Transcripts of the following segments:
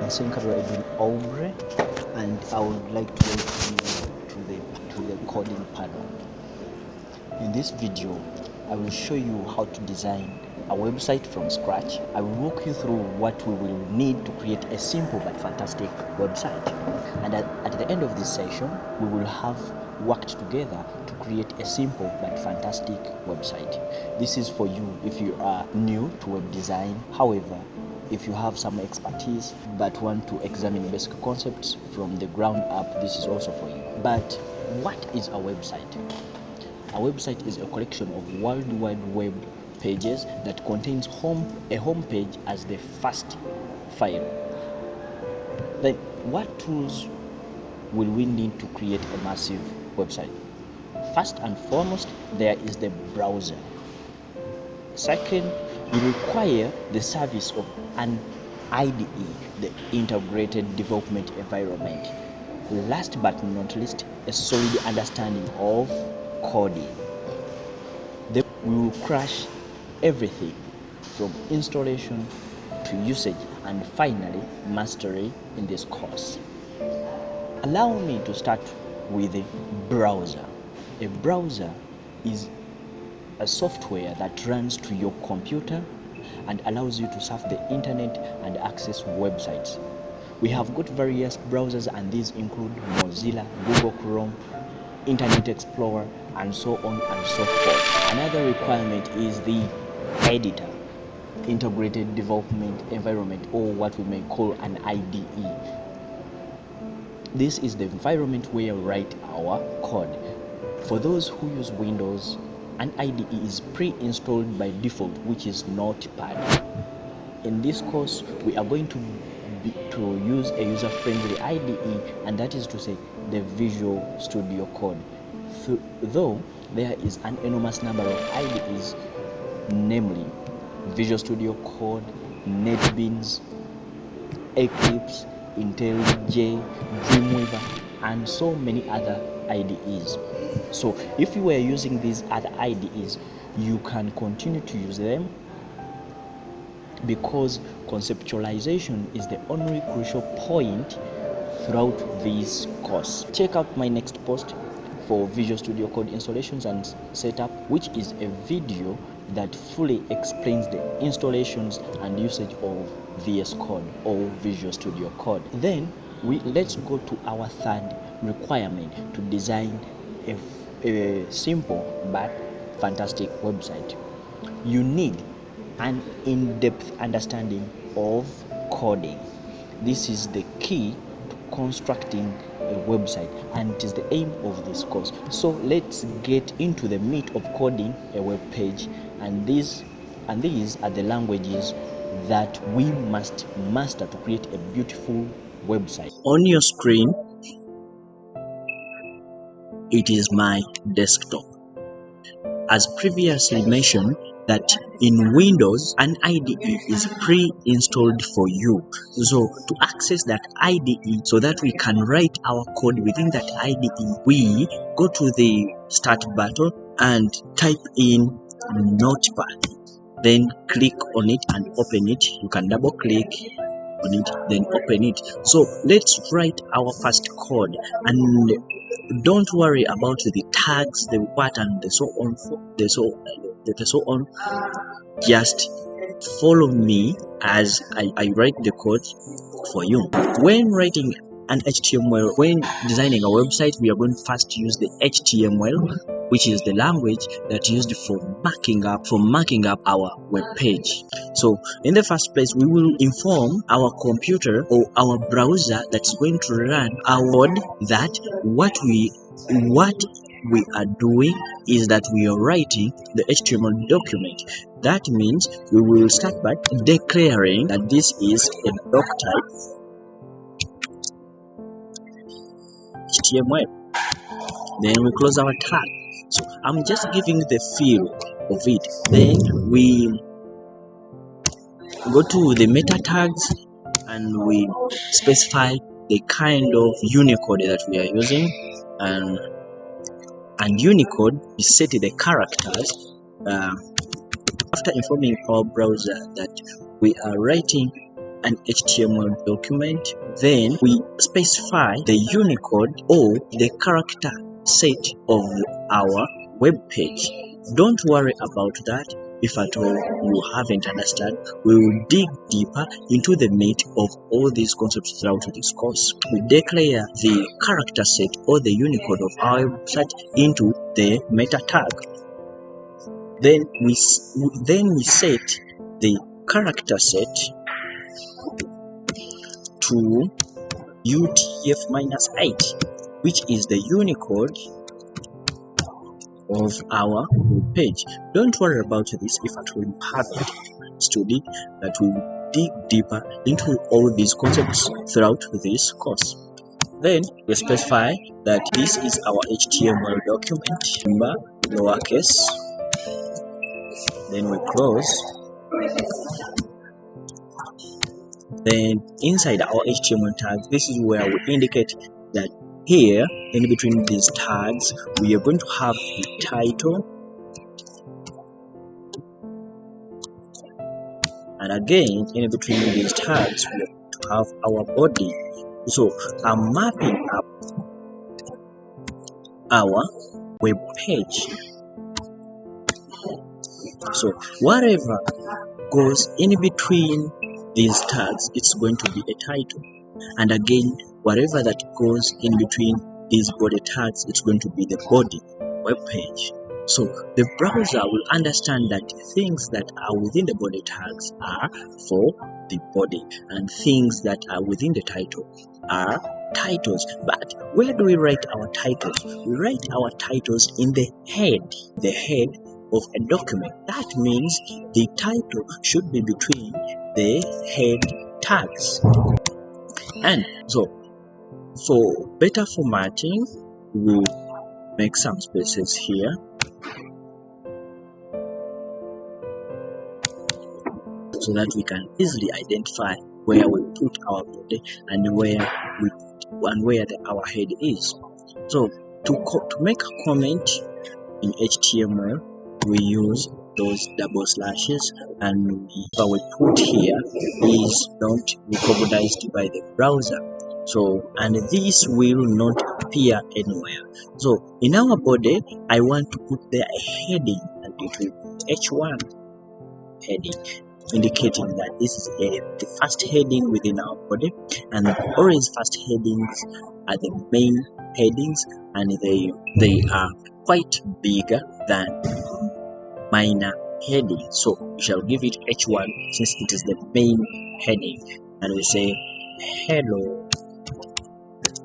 Nsenkaro Edwin Aubrey, and I would like to welcome you to the coding panel. In this video, I will show you how to design a website from scratch. I will walk you through what we will need to create a simple but fantastic website. And at the end of this session, we will have worked together to create a simple but fantastic website. This is for you if you are new to web design. However, if you have some expertise but want to examine basic concepts from the ground up, this is also for you. But what is a website? A website is a collection of World Wide Web pages that contains a home page as the first file. Then, what tools will we need to create a massive website? First and foremost, there is the browser. Second, you require the service of an IDE, the Integrated Development Environment. Last but not least, a solid understanding of coding. Then we will crash everything from installation to usage and finally mastery in this course. Allow me to start with a browser. A browser is a software that runs to your computer and allows you to surf the internet and access websites. We have got various browsers, and these include Mozilla, Google Chrome, Internet Explorer, and so on and so forth. Another requirement is the editor, Integrated Development Environment, or what we may call an IDE. This is the environment where we write our code. For those who use Windows, an IDE is pre-installed by default, which is Notepad. In this course, we are going to use a user-friendly IDE, and that is to say the Visual Studio Code. Though there is an enormous number of IDEs, namely Visual Studio Code, NetBeans, Eclipse, IntelliJ, Dreamweaver, and so many other IDEs. So if you were using these other IDEs, you can continue to use them, because conceptualization is the only crucial point throughout this course. Check out my next post for Visual Studio Code installations and setup, which is a video that fully explains the installations and usage of VS Code or Visual Studio Code. Then let's go to our third requirement to design a simple but fantastic website. You need an in-depth understanding of coding. This is the key to constructing a website, and it is the aim of this course. So let's get into the meat of coding a web page, and these are the languages that we must master to create a beautiful website. On your screen, it is my desktop. As previously mentioned, that in Windows, an IDE is pre-installed for you. So to access that IDE so that we can write our code within that IDE, we go to the Start button and type in Notepad. Then click on it and open it. You can double click on it, then open it. So let's write our first code, and don't worry about the tags, the what, and the so on. Just follow me as I write the code for you. When writing an HTML, when designing a website, we are going to first use the HTML, which is the language that's used for marking up our web page. So in the first place, we will inform our computer or our browser that's going to run our code that what we are doing is that we are writing the HTML document. That means we will start by declaring that this is a doc type HTML. Then we close our tag. So I'm just giving the feel of it. Then we go to the meta tags and we specify the kind of Unicode that we are using, and Unicode is set the characters. After informing our browser that we are writing an HTML document, then we specify the Unicode or the character set of our web page. Don't worry about that. If at all you haven't understood, we will dig deeper into the meat of all these concepts throughout this course. We declare the character set or the Unicode of our website into the meta tag. Then we set the character set to UTF-8, which is the Unicode of our web page. Don't worry about this if at all you haven't studied, that we will dig deeper into all these concepts throughout this course. Then we specify that this is our HTML document, number lowercase, then we close. Then inside our HTML tags, this is where we indicate that here in between these tags we are going to have the title, and again in between these tags we are going to have our body. So I'm mapping up our web page. So whatever goes in between these tags, it's going to be a title, and again whatever that goes in between these body tags, it's going to be the body web page. So the browser will understand that things that are within the body tags are for the body, and things that are within the title are titles. But where do we write our titles? We write our titles in the head of a document. That means the title should be between the head tags. And so for better formatting, we'll make some spaces here so that we can easily identify where we put our body and where our head is. So to make a comment in HTML, we use those double slashes, and what we put here is not recognized by the browser. So, and this will not appear anywhere. So in our body, I want to put there a heading, and it will be H1 heading, indicating that this is the first heading within our body, and always first headings are the main headings, and they are quite bigger than minor heading. So we shall give it H1 since it is the main heading, and we say hello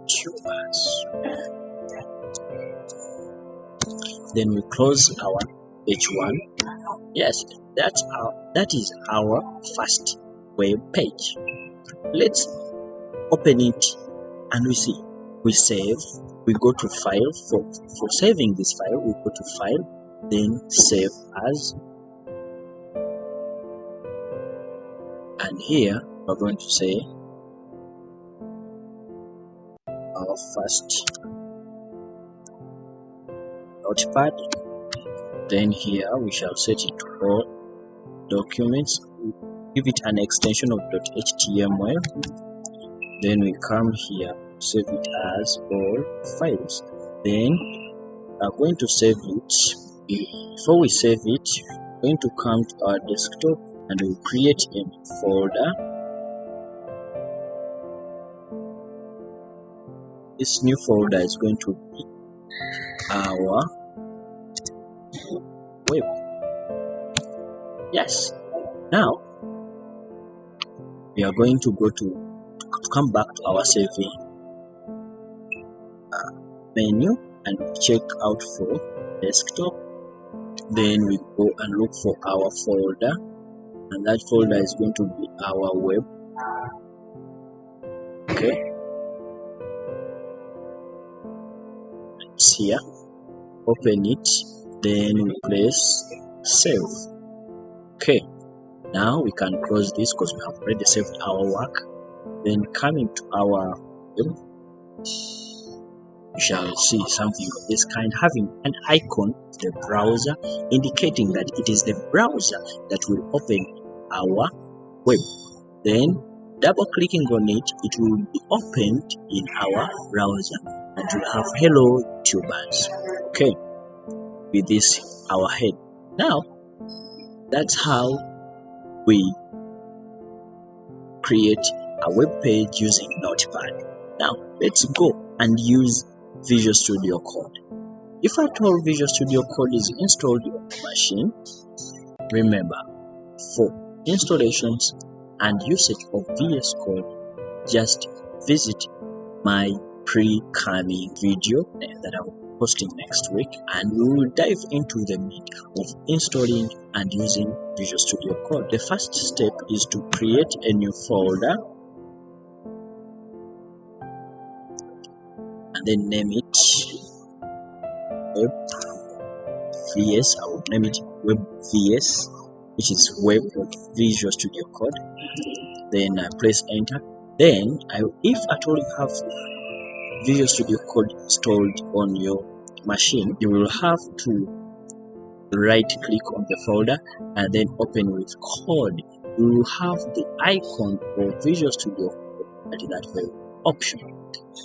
tubers. Then we close our H1. Yes, that is our first web page. Let's open it and we save. We go to file. For saving this file, we go to file, then save as, and here we're going to say our first notepad. Then here we shall set it to all documents, give it an extension of .html. Then we come here, save it as all files. Then we are going to save it. Before we save it, we're going to come to our desktop and we'll create a folder. This new folder is going to be our web. Yes. Now we are going to come back to our saving menu and check out for desktop. Then we go and look for our folder, and that folder is going to be our web. Okay, it's here. Open it, then we press save. Okay, now we can close this because we have already saved our work. Then coming to our web, you shall see something of this kind, having an icon of the browser, indicating that it is the browser that will open our web. Then Double clicking on it, it will be opened in our browser and we'll have hello tubers. Okay, with this our head. Now that's how we create a web page using Notepad. Now let's go and use Visual Studio Code. If at all Visual Studio Code is installed on your machine, remember, for installations and usage of VS Code, just visit my pre-coming video that I will be posting next week, and we will dive into the meat of installing and using Visual Studio Code. The first step is to create a new folder and then name it Web VS. I will name it Web VS, which is Web Visual Studio Code. Then press enter. Then if at all you have Visual Studio Code installed on your machine, you will have to right click on the folder and then open with code. You will have the icon of Visual Studio Code at that very option.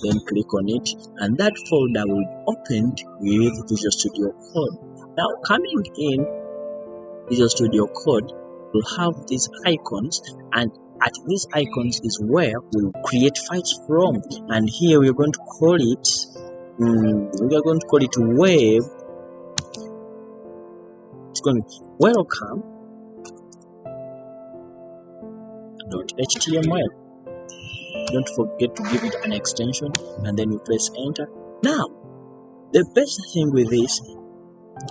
Then click on it and that folder will be opened with Visual Studio Code. Now coming in Visual Studio Code, we'll have these icons, and at these icons is where we'll create files from, and here we're going to call it web. It's going to be welcome.html. Don't forget to give it an extension and then you press enter. Now the best thing with this,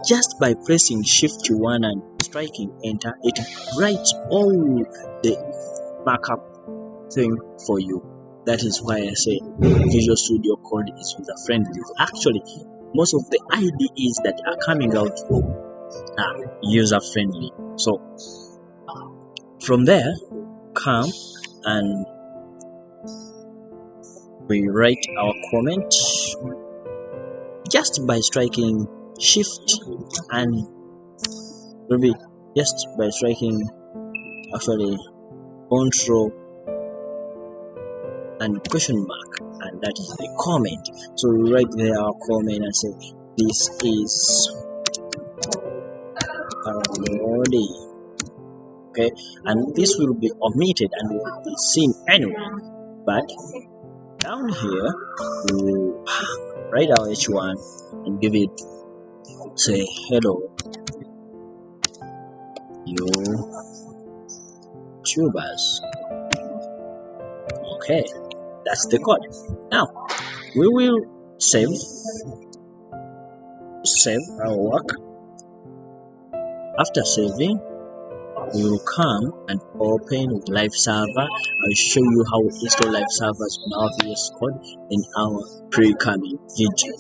just by pressing shift 1 and striking enter, it writes all the markup thing for you. That is why I say Visual Studio Code is user friendly. Actually, most of the IDEs that are coming out are user friendly. So from there, come and we write our comment just by striking shift and maybe just by striking control and question mark, and that is the comment. So we write there our comment and say this is Armodi. Okay, and this will be omitted and will be seen anyway, but down here we write our h1 and give it, say, hello YouTubers. Okay, that's the code. Now we will save our work. After saving, we will come and open with Live Server. I'll show you how we install Live Servers on our VS Code in our pre-coming video.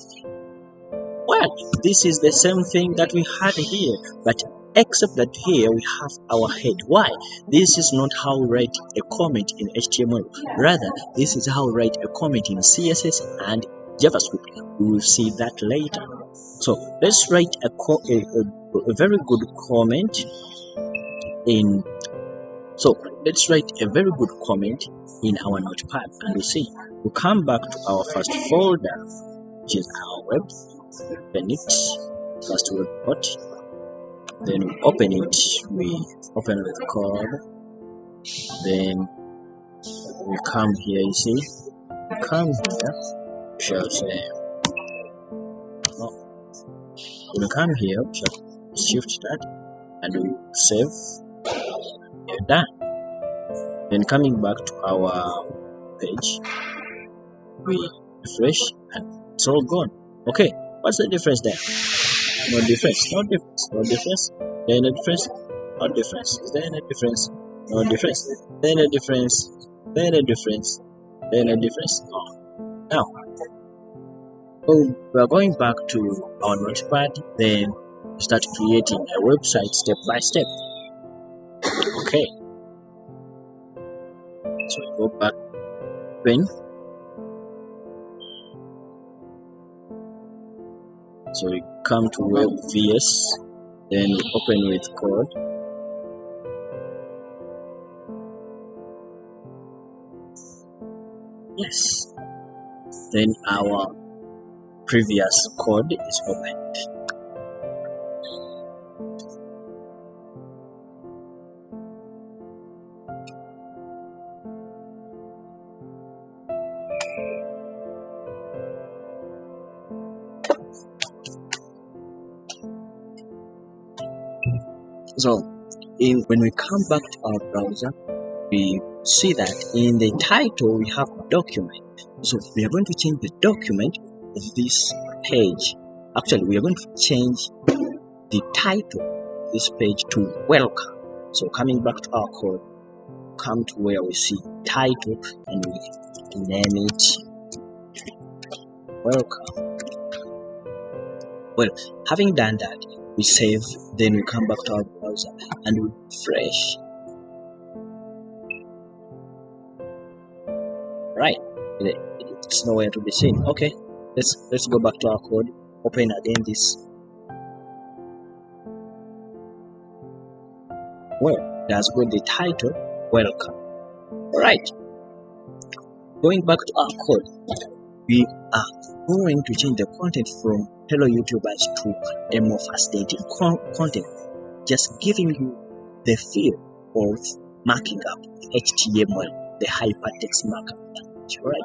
Well, this is the same thing that we had here, but except that here we have our head. Why? This is not how we write a comment in HTML. Rather, this is how we write a comment in CSS and JavaScript. We will see that later. So let's write a very good comment in. So let's write a very good comment in our Notepad, and we see. We come back to our first folder, which is our web. Open it, first web port. Then we open it. We open with code. Then we come here. You see, we come here. We shall say. We come here. We shall shift that, and we save. We're done. Then coming back to our page, we refresh, and it's all gone. Okay, what's the difference there? No difference, no difference, no difference. There any difference? No difference. Is there any difference? No difference. There any difference? There any difference? There any difference? No. Now, we are going back to our Notepad. Then start creating a website step by step. Okay. So we go back. When. So we come to Web VS, then we open with code. Yes. Then our previous code is open. So when we come back to our browser, we see that in the title we have document. So we are going to change the document of this page. Actually, we are going to change the title of this page to welcome. So coming back to our code, come to where we see title and we name it welcome. Well, having done that, we save, then we come back to our browser and we refresh. Right, it's nowhere to be seen. Okay, let's go back to our code. Open again this. Well, that's got the title welcome. Alright, going back to our code, we are going to change the content from hello YouTubers to a more fascinating content, just giving you the feel of marking up HTML, the hypertext markup language. Right.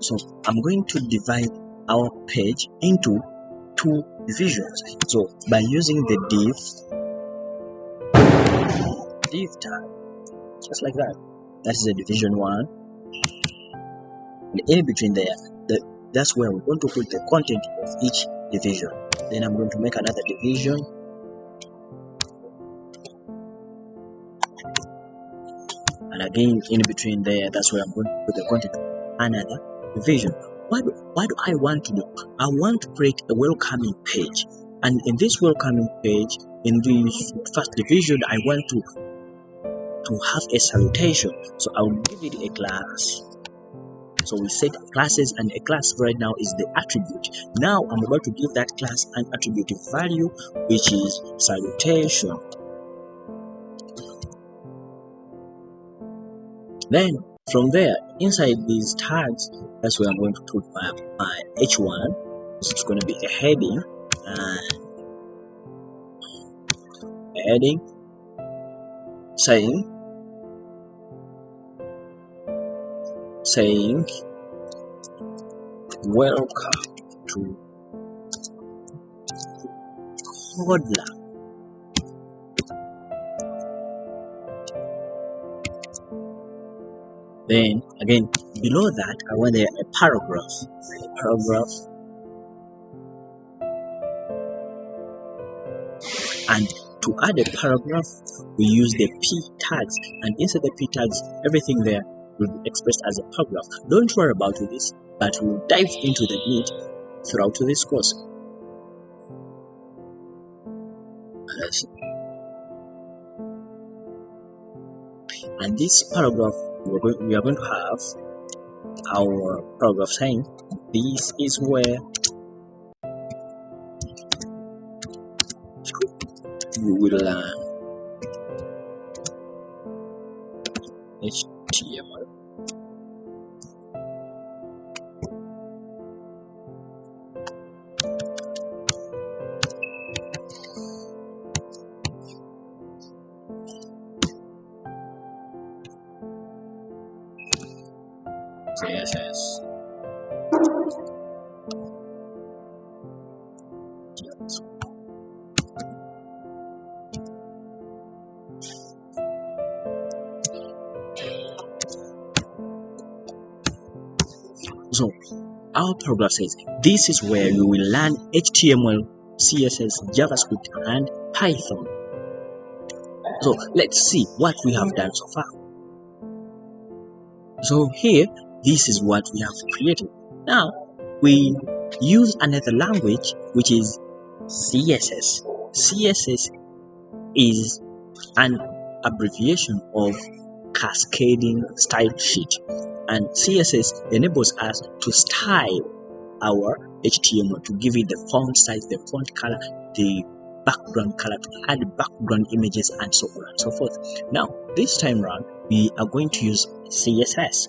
So I'm going to divide our page into two divisions. So by using the div tag, just like that. That's the division 1. And in between there, that's where we're going to put the content of each division. Then I'm going to make another division. And again, in between there, that's where I'm going to put the content of another division. What do I want to do? I want to create a welcoming page. And in this welcoming page, in this first division, I want to have a salutation. So I'll give it a class. So we set classes, and a class right now is the attribute. Now I'm about to give that class an attribute value, which is salutation. Then from there, inside these tags, that's where I'm going to put my h1. So it's going to be a heading, and saying welcome to CodeLab. Then again, below that, I want a paragraph. And to add a paragraph, we use the p tags, and inside the p tags, everything there will be expressed as a paragraph. Don't worry about this, but we'll dive into the meat throughout this course. And this paragraph, we are going to have our paragraph saying, this is where you will learn HTML. CSS. So our paragraph says, this is where you will learn HTML, CSS, JavaScript, and Python. So let's see what we have done so far. So here, this is what we have created. Now we use another language, which is CSS. CSS is an abbreviation of Cascading Style Sheet, and CSS enables us to style our HTML, to give it the font size, the font color, the background color, to add background images, and so on and so forth. Now, this time around, we are going to use CSS.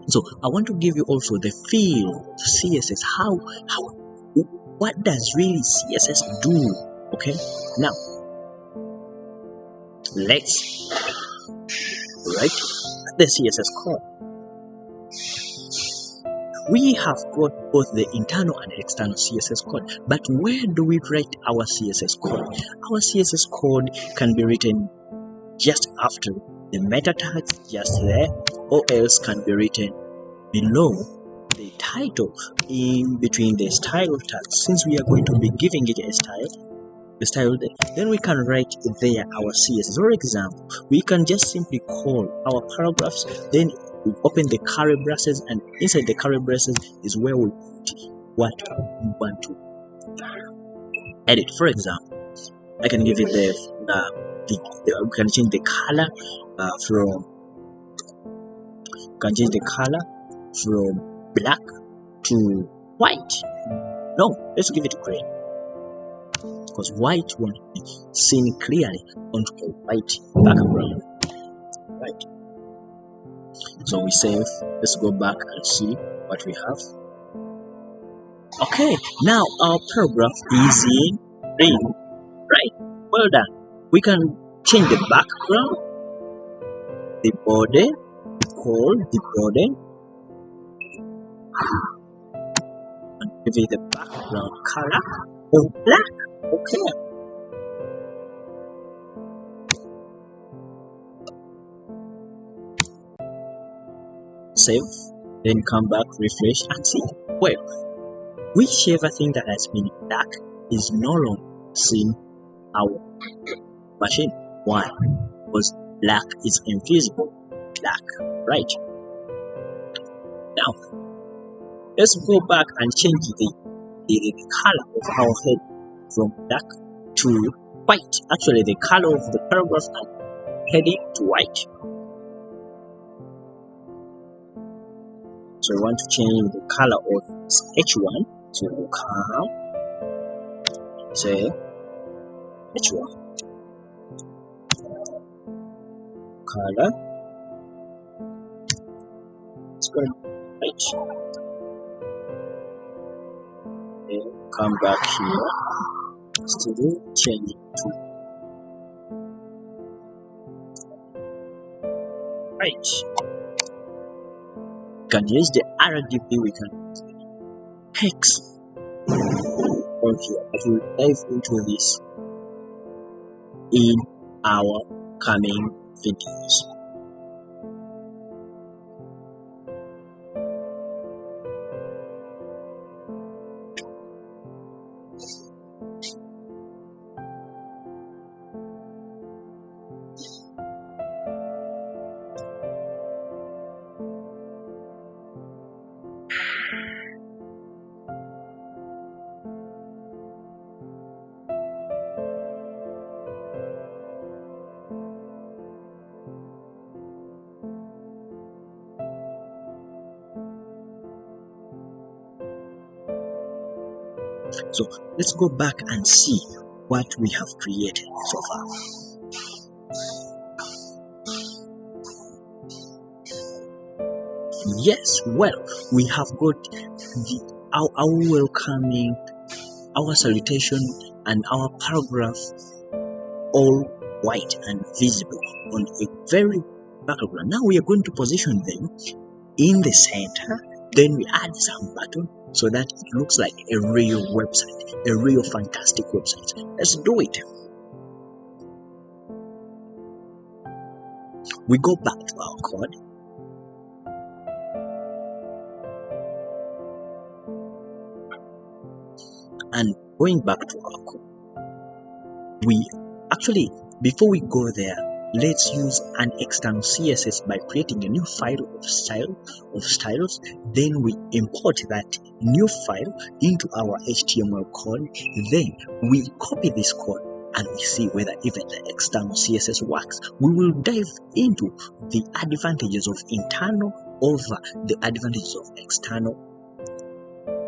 So I want to give you also the feel of CSS. What does really CSS do? Okay, now let's write the CSS code. We have got both the internal and external CSS code, but where do we write our CSS code? Our CSS code can be written just after the meta tags, just there, or else can be written below the title, in between the style tags. Since we are going to be giving it a style, the style there, then we can write there our CSS. For example, we can just simply call our paragraphs, then we open the curly braces, and inside the curly braces is where we put what we want to edit. For example, I can give it we can change the color from black to white. No, let's give it gray, because white won't be seen clearly onto a white background. Right. So we save. Let's go back and see what we have. Okay, now our paragraph is in green. Right, well done. We can change the background, the border, call the border, and give it the background color of black. Okay. Save, then come back, refresh, and see. Well, whichever thing that has been black is no longer seen our machine. Why? Because black is invisible. Black, right? Now, let's go back and change the color of our head from black to white. Actually, the color of the paragraph and heading to white. So we want to change the color of H1. So we'll come, say H1 color. Let's go H. Then come back here. Still change it to H. We can use the RGB, we can use the hex on here, but we'll dive into this in our coming videos. So let's go back and see what we have created so far. Yes, well, we have got our welcoming, our salutation, and our paragraph all white and visible on a very background. Now we are going to position them in the center, then we add some button so that it looks like a real website, a real fantastic website. Let's do it. We go back to our code. And going back to our code, we actually, before we go there, let's use an external CSS by creating a new file of styles. Then we import that new file into our HTML code. Then we copy this code and we see whether even the external CSS works. We will dive into the advantages of internal over the advantages of external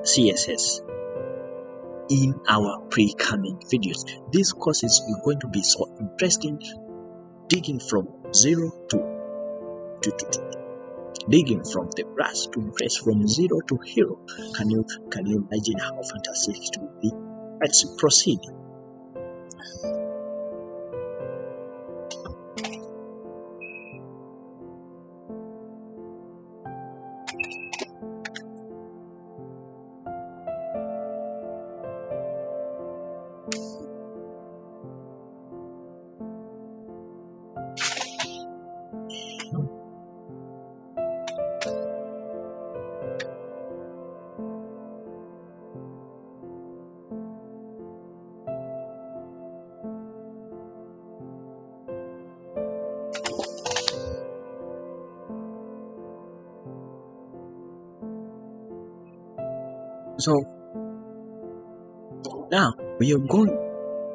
CSS in our pre-coming videos. This course is going to be so interesting, digging from zero digging from the grass to grace, from zero to hero. Can you imagine how fantastic it will be? Let's proceed. So now we are going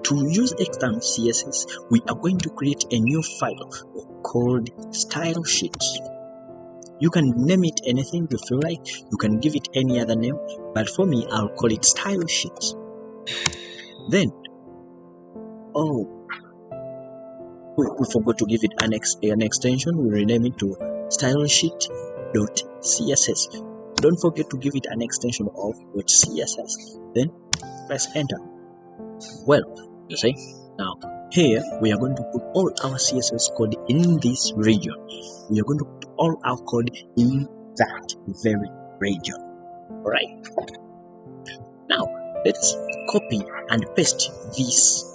to use external CSS. We are going to create a new file called style sheet. You can name it anything you feel like. You can give it any other name, but for me, I'll call it style sheet. Then, we forgot to give it an extension. We rename it to stylesheet.css. Don't forget to give it an extension of .css. Then press enter. Well, you see, now here we are going to put all our CSS code in this region. We are going to put all our code in that very region. Alright. Now let's copy and paste this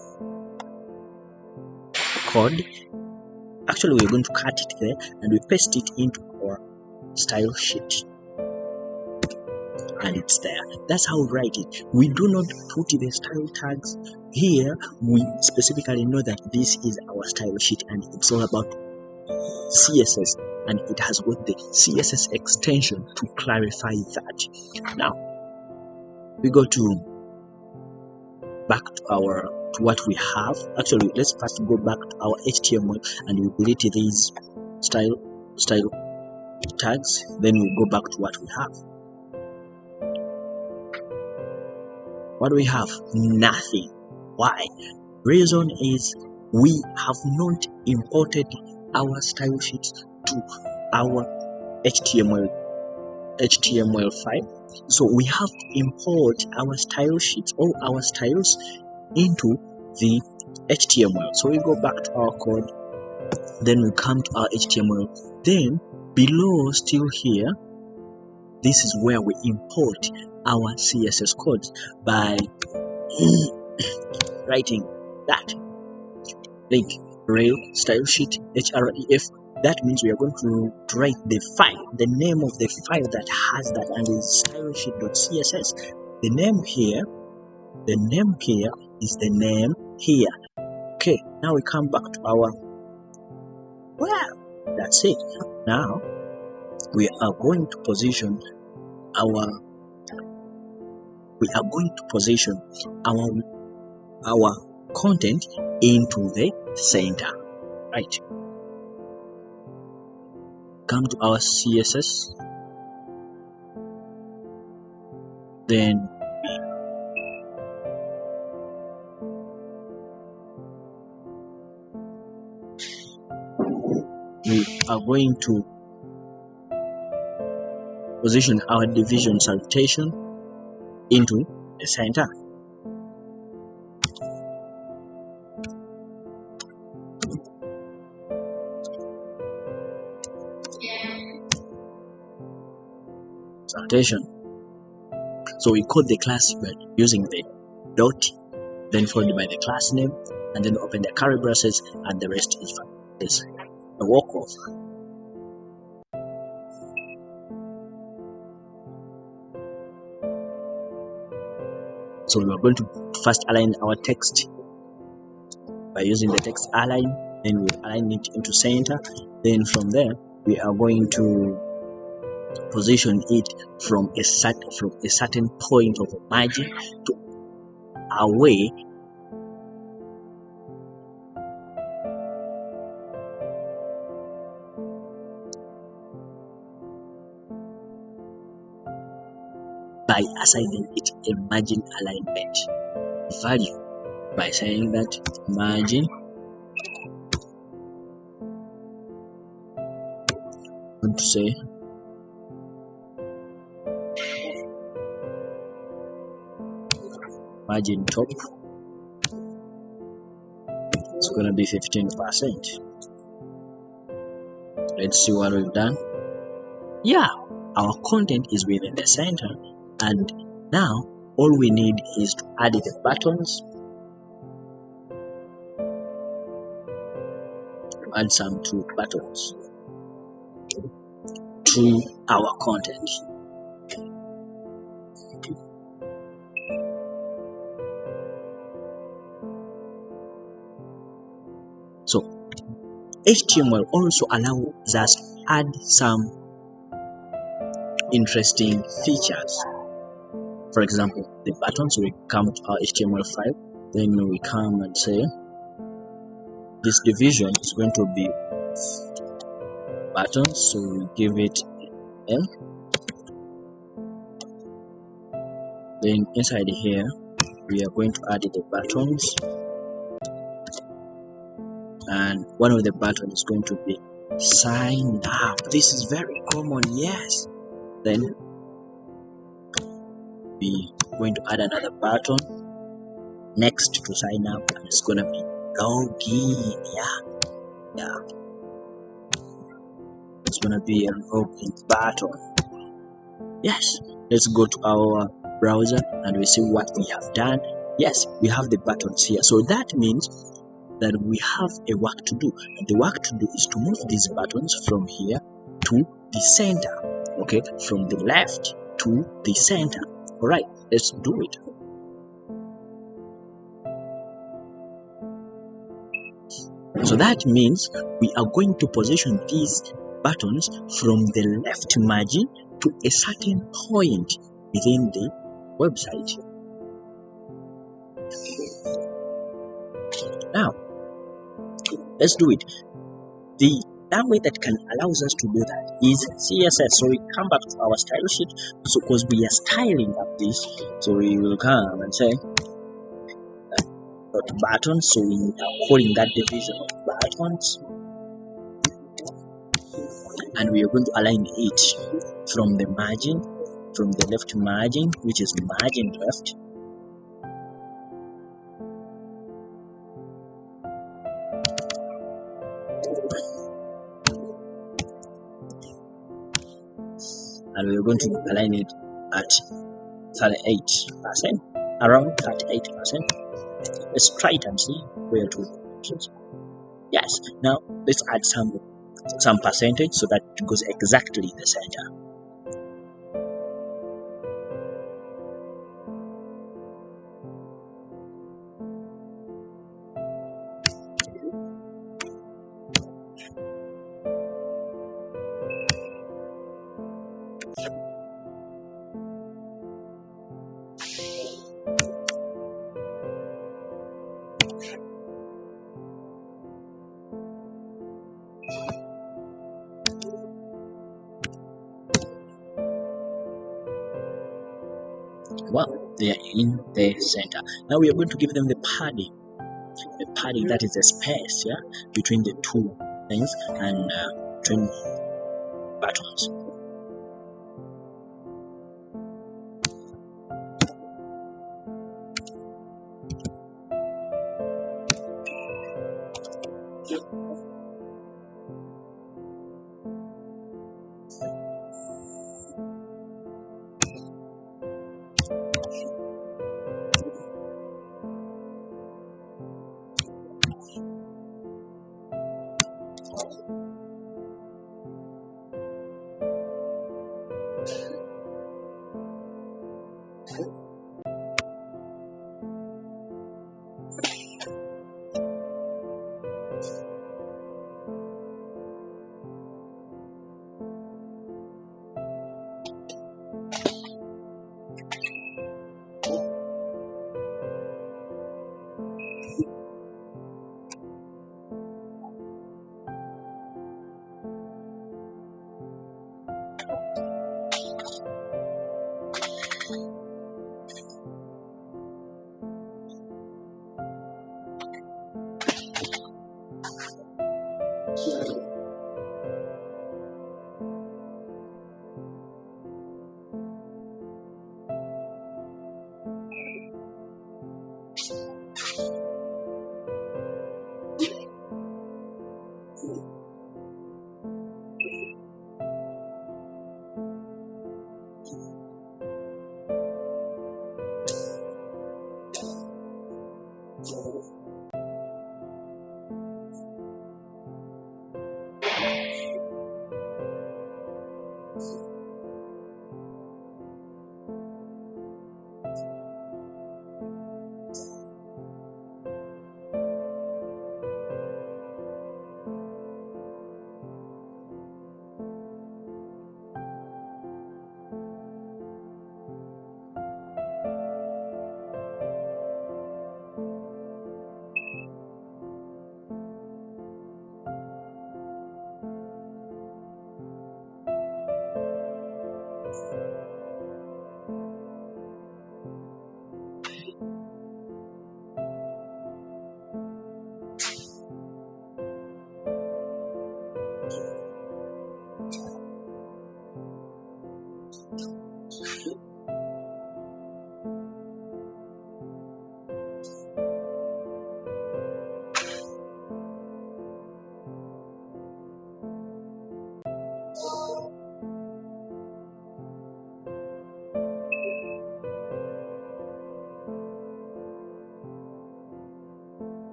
code. Actually, we're going to cut it there and we paste it into our style sheet. And it's there. That's how we write it. We do not put the style tags here. We specifically know that this is our style sheet and it's all about CSS, and it has got the CSS extension to clarify that. Now we go to back to what we have. Actually, let's first go back to our HTML and we delete these style tags. Then we go back to what we have. What do we have? Nothing. Why? Reason is we have not imported our style sheets to our HTML file. So we have to import our style sheets, all our styles, into the HTML. So we go back to our code, then we come to our HTML, then below still here, this is where we import our CSS codes by writing that link rel style sheet href. That means we are going to write the file, the name of the file that has that, and is stylesheet.css. The name here is the name here. Okay, now we come back to our, well, that's it. Now we are going to position our content into the center, right? Come to our CSS, then we are going to position our division salutation into the center. Salutation. So we code the class by using the dot, then followed by the class name, and then open the curly braces, and the rest is a walk-off. So we are going to first align our text by using the text align, then we align it into center. Then from there we are going to position it from a certain point of margin to away by assigning it a margin alignment value, by saying that margin, I'm going to say margin top, it's going to be 15%. Let's see what we've done. Yeah, our content is within the center, and now all we need is to add the buttons, add some two buttons to our content. So HTML also allows us to add some interesting features. For example, the buttons, we come to our HTML5, then we come and say this division is going to be buttons, so we give it M. Then inside here we are going to add the buttons, and one of the buttons is going to be sign up. This is very common, yes. Then we are going to add another button next to sign up, and it's going to be login. Yeah, it's going to be a login button. Yes, let's go to our browser and we see what we have done. Yes, we have the buttons here, so that means that we have a work to do, and the work to do is to move these buttons from here to the center. Okay, from the left to the center. All right, let's do it. So that means we are going to position these buttons from the left margin to a certain point within the website. Now, let's do it. That way that can allows us to do that is CSS. So we come back to our style sheet, so because we are styling up this, so we will come and say buttons. So we are calling that division of buttons, and we are going to align it from the margin, from the left margin, which is margin left, and we are going to align it at 38%, around 38%. Let's try it and see where to go. Yes, now let's add some percentage so that it goes exactly in the center. Well, they are in the center. Now we are going to give them the padding. The padding, that is the space, yeah, between the two things and between buttons.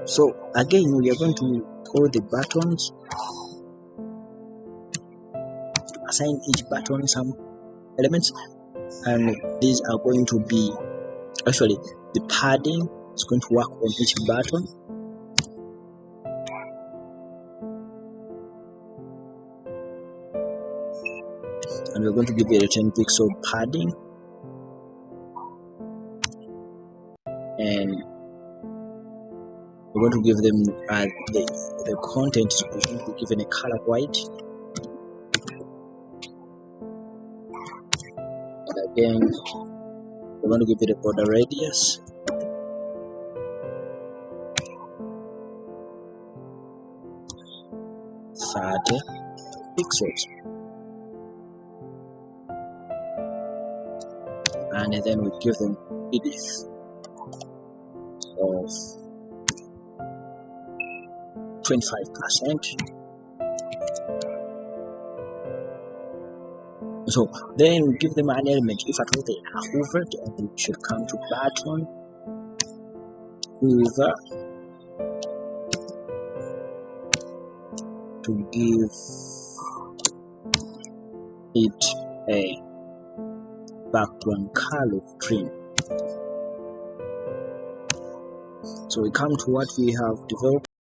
So again, we are going to call the buttons, assign each button some elements, and these are going to be actually the padding is going to work on each button. And we're going to give it a 10 pixel padding, and we're going to give them the content is going to be given a color white, and again we're going to give it a border radius, (30 pixels), and then we give them width of 25%. So then we give them an element. If at all they are hovered, and we should come to button, hover, to give it a background color of green. So we come to what we have developed.